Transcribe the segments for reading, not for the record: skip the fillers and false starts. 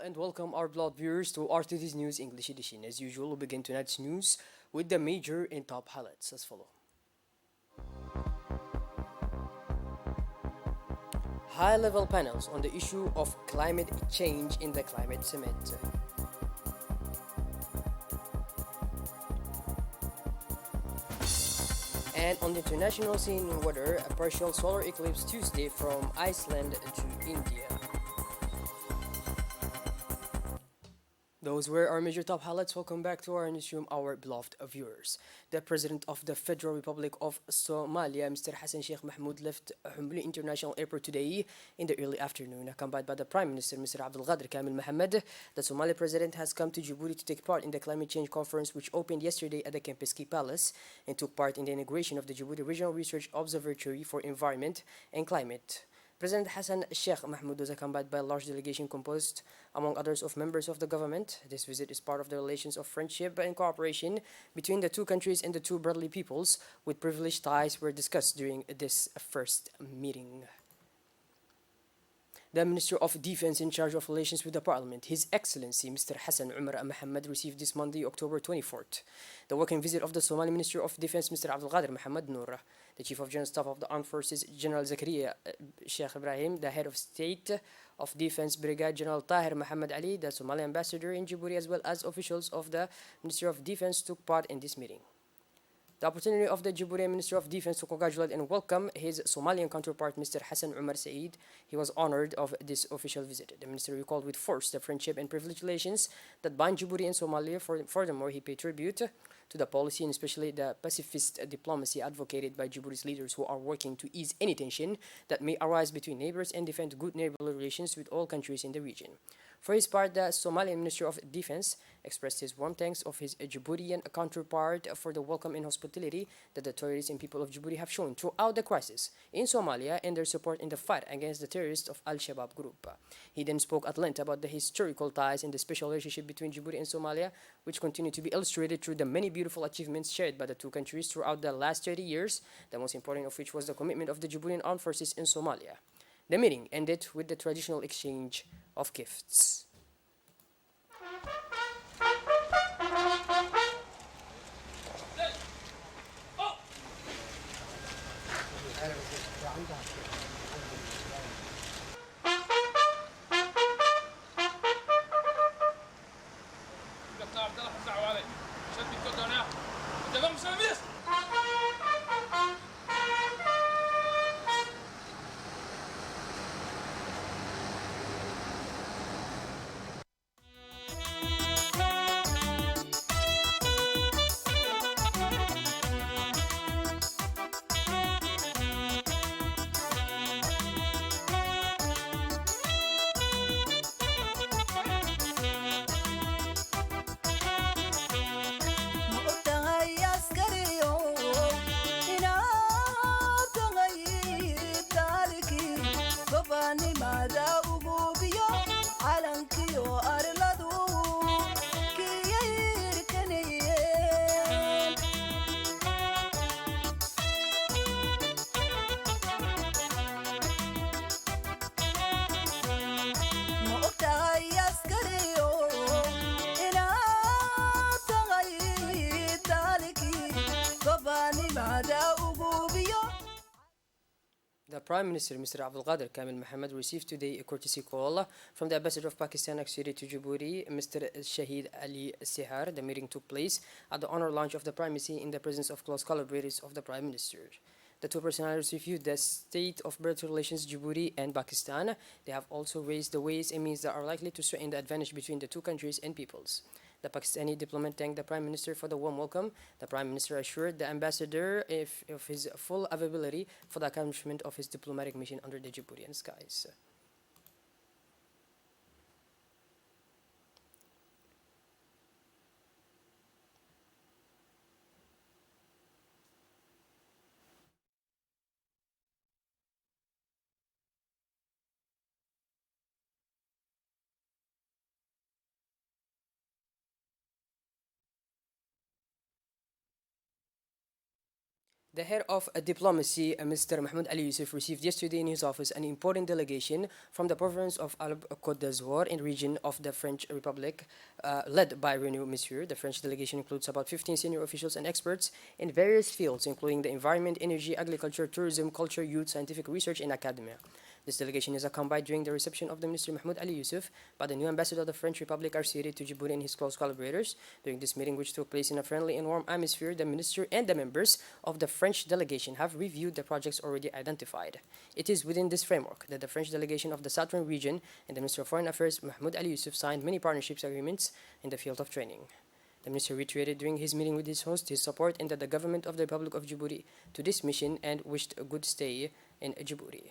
and welcome our blood viewers to RTD's News English Edition. As usual, we begin tonight's news with the major and top highlights as follow. High-level panels on the issue of climate change in the Climate Summit. And on the international scene, weather, a partial solar eclipse Tuesday from Iceland to India. Those were our major top highlights. Welcome back to our newsroom, our beloved viewers. The President of the Federal Republic of Somalia, Mr. Hassan Sheikh Mahmoud, left Humli International Airport today in the early afternoon, accompanied by the Prime Minister, Mr. Abdul Qadir Kamil Mohammed. The Somali President has come to Djibouti to take part in the climate change conference, which opened yesterday at the Kempinski Palace, and took part in the inauguration of the Djibouti Regional Research Observatory for Environment and Climate. President Hassan Sheikh Mahmoud was accompanied by a large delegation composed, among others, of members of the government. This visit is part of the relations of friendship and cooperation between the two countries and the two brotherly peoples, with privileged ties were discussed during this first meeting. The Minister of Defense in charge of relations with the Parliament, His Excellency Mr. Hassan Umar Mohammed, received this Monday, October 24th, the working visit of the Somali Minister of Defense, Mr. Abdul Qadir Mohammed Noor, the Chief of General Staff of the Armed Forces, General Zakaria Sheikh Ibrahim, the Head of State of Defense, Brigadier General Tahir Mohammed Ali, the Somali Ambassador in Djibouti, as well as officials of the Ministry of Defense took part in this meeting. The opportunity of the Djibouti Minister of Defense to congratulate and welcome his Somalian counterpart, Mr. Hassan Umar Said. He was honored of this official visit. The minister recalled with force the friendship and privileged relations that bind Djibouti and Somalia. Furthermore, he paid tribute to the policy and especially the pacifist diplomacy advocated by Djibouti's leaders, who are working to ease any tension that may arise between neighbors and defend good neighborly relations with all countries in the region. For his part, the Somalian Minister of Defense expressed his warm thanks of his Djiboutian counterpart for the welcome and hospitality that the authorities and people of Djibouti have shown throughout the crisis in Somalia and their support in the fight against the terrorists of Al-Shabaab group. He then spoke at length about the historical ties and the special relationship between Djibouti and Somalia, which continue to be illustrated through the many beautiful achievements shared by the two countries throughout the last 30 years, the most important of which was the commitment of the Djiboutian armed forces in Somalia. The meeting ended with the traditional exchange of gifts. The Prime Minister, Mr. Abdul Qadir Kamil Mohammed, received today a courtesy call from the Ambassador of Pakistan extradited to Djibouti, Mr. Shahid Ali Sihar. The meeting took place at the honor launch of the primacy in the presence of close collaborators of the Prime Minister. The two personalities reviewed the state of bilateral relations Djibouti and Pakistan. They have also raised the ways and means that are likely to strengthen the advantage between the two countries and peoples. The Pakistani diplomat thanked the Prime Minister for the warm welcome. The Prime Minister assured the ambassador of his full availability for the accomplishment of his diplomatic mission under the Djiboutian skies. The head of diplomacy, Mr. Mahmoud Ali Yusuf, received yesterday in his office an important delegation from the province of Côte d'Azur in region of the French Republic, led by Renew Monsieur. The French delegation includes about 15 senior officials and experts in various fields, including the environment, energy, agriculture, tourism, culture, youth, scientific research, and academia. This delegation is accompanied during the reception of the Minister Mahmoud Ali Yusuf by the new ambassador of the French Republic, Arciri, to Djibouti and his close collaborators. During this meeting, which took place in a friendly and warm atmosphere, the minister and the members of the French delegation have reviewed the projects already identified. It is within this framework that the French delegation of the Southern region and the Minister of Foreign Affairs, Mahmoud Ali Yusuf, signed many partnerships agreements in the field of training. The minister reiterated during his meeting with his host his support and that the government of the Republic of Djibouti to this mission and wished a good stay in Djibouti.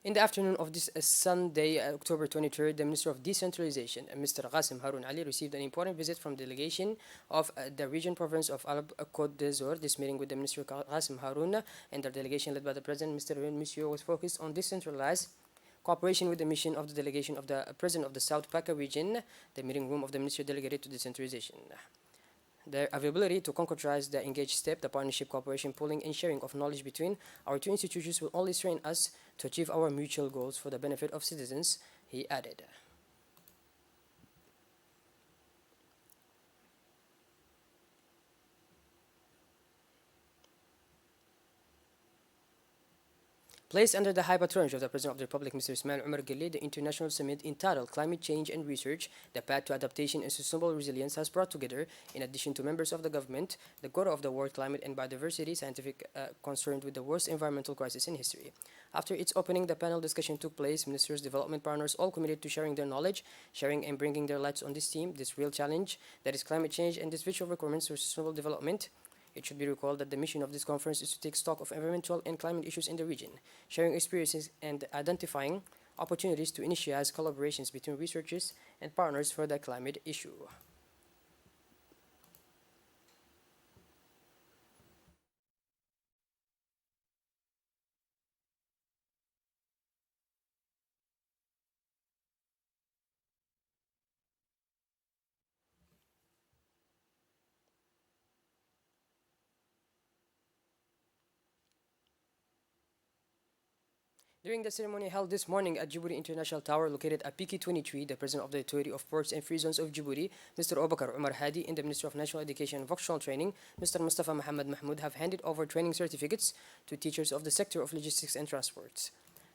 In the afternoon of this Sunday, October 23rd, the Minister of Decentralization, Mr. Qasim Haroun Ali, received an important visit from the delegation of the region province of Côte d'Azur. This meeting with the Minister Qasim Haroun and the delegation led by the President, Mr. Monsieur, was focused on decentralized cooperation with the mission of the delegation of the President of the South Paka region, the meeting room of the Minister delegated to decentralization. Their availability to concretize the engaged step, the partnership, cooperation, pooling, and sharing of knowledge between our two institutions will only strengthen us to achieve our mutual goals for the benefit of citizens, he added. Placed under the high patronage of the President of the Republic, Mr. Ismail Omar Guelleh, the international summit entitled Climate Change and Research, the Path to Adaptation and Sustainable Resilience has brought together, in addition to members of the government, the Quota of the World Climate and Biodiversity Scientific concerned with the worst environmental crisis in history. After its opening, the panel discussion took place. Ministers, development partners, all committed to sharing their knowledge, sharing and bringing their lights on this theme, this real challenge that is climate change and its virtual requirements for sustainable development. It should be recalled that the mission of this conference is to take stock of environmental and climate issues in the region, sharing experiences and identifying opportunities to initiate collaborations between researchers and partners for the climate issue. During the ceremony held this morning at Djibouti International Tower, located at PK 23, the President of the Authority of Ports and Free Zones of Djibouti, Mr. Obakar Umar Hadi, and the Minister of National Education and Vocational Training, Mr. Mustafa Muhammad Mahmoud, have handed over training certificates to teachers of the sector of logistics and transports.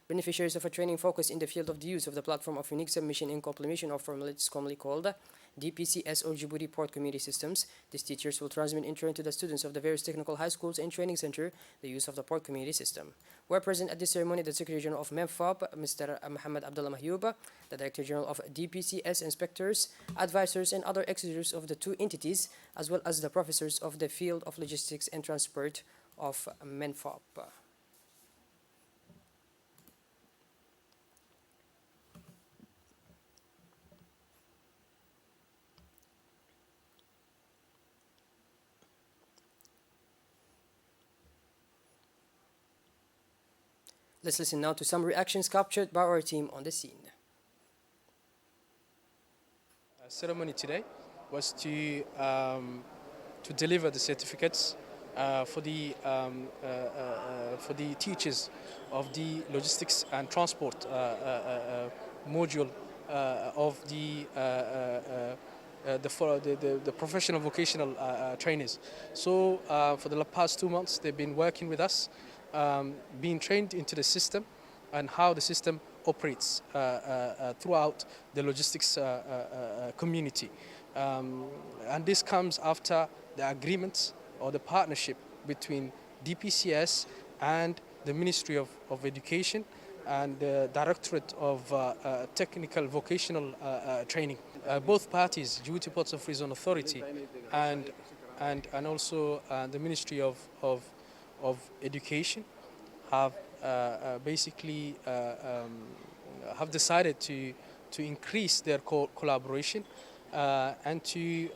Beneficiaries of a training focus in the field of the use of the platform of unique submission in completion of formalities commonly called DPCS or Djibouti Port Community Systems. These teachers will transmit in turn to the students of the various technical high schools and training center the use of the Port Community System. Were present at this ceremony the Secretary General of MEMFOB, Mr. Muhammad Abdullah Mahyouba, the Director General of DPCS inspectors, advisors, and other executives of the two entities, as well as the professors of the field of logistics and transport of MEMFOB. Let's listen now to some reactions captured by our team on the scene. Ceremony today was to deliver the certificates for the teachers of the logistics and transport module of the professional vocational trainers. So for the past 2 months, they've been working with us, being trained into the system and how the system operates throughout the logistics community. And this comes after the agreements or the partnership between DPCS and the Ministry of Education and the Directorate of Technical Vocational Training. Both parties, Djibouti Ports and Free Zone Authority and also the Ministry of Education have basically have decided to increase their collaboration and to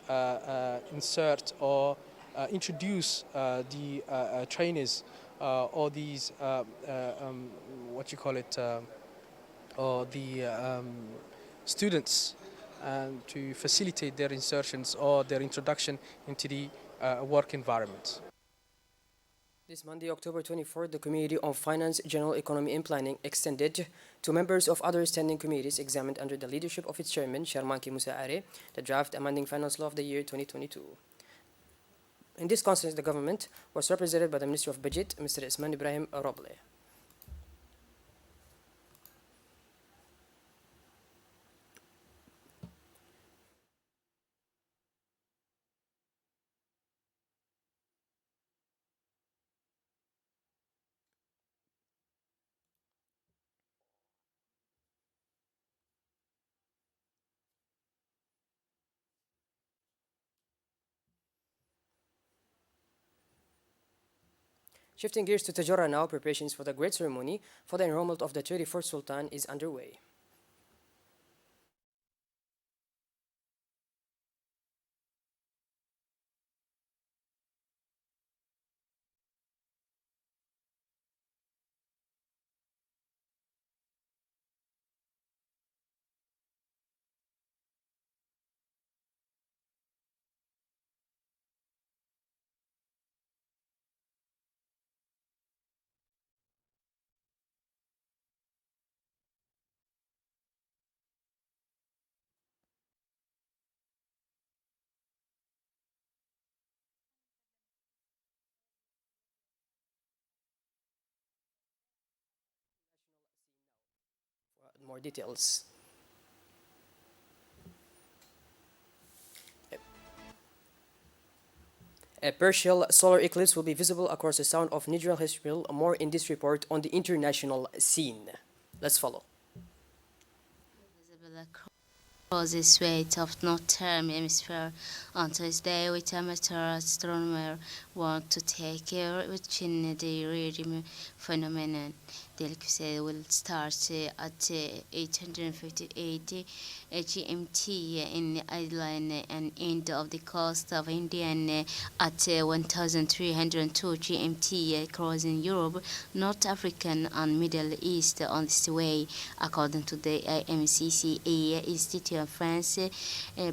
insert or introduce the trainers or these what you call it or the students to facilitate their insertions or their introduction into the work environment. This Monday, October 24th, the Committee on Finance, General Economy and Planning extended to members of other standing committees examined under the leadership of its chairman, Sharmanki Musa Are, the draft amending finance law of the year 2022. In this conference, the government was represented by the Minister of Budget, Mr. Isman Ibrahim Roble. Shifting gears to Tajora now, preparations for the great ceremony for the enrollment of the 34th Sultan is underway. More details. A partial solar eclipse will be visible across the sound of Nidral Hill. More in this report on the international scene. Let's follow. Visible across the swathe of northern hemisphere on Thursday, with amateur astronomers want to take care within the radium phenomenon. The eclipse will start at 858 GMT in Ireland and end of the coast of India at 1302 GMT crossing Europe, North Africa and Middle East on its way, according to the IMCCA Institute of France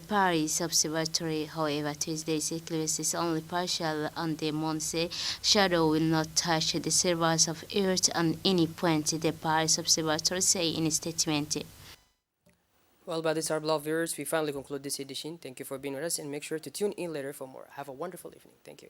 Paris Observatory. However, Tuesday's eclipse is only partial and the moon's shadow will not touch the surface of Earth at any point, the Paris Observatory say in a statement. Well, by this, our beloved viewers, we finally conclude this edition. Thank you for being with us and make sure to tune in later for more. Have a wonderful evening. Thank you.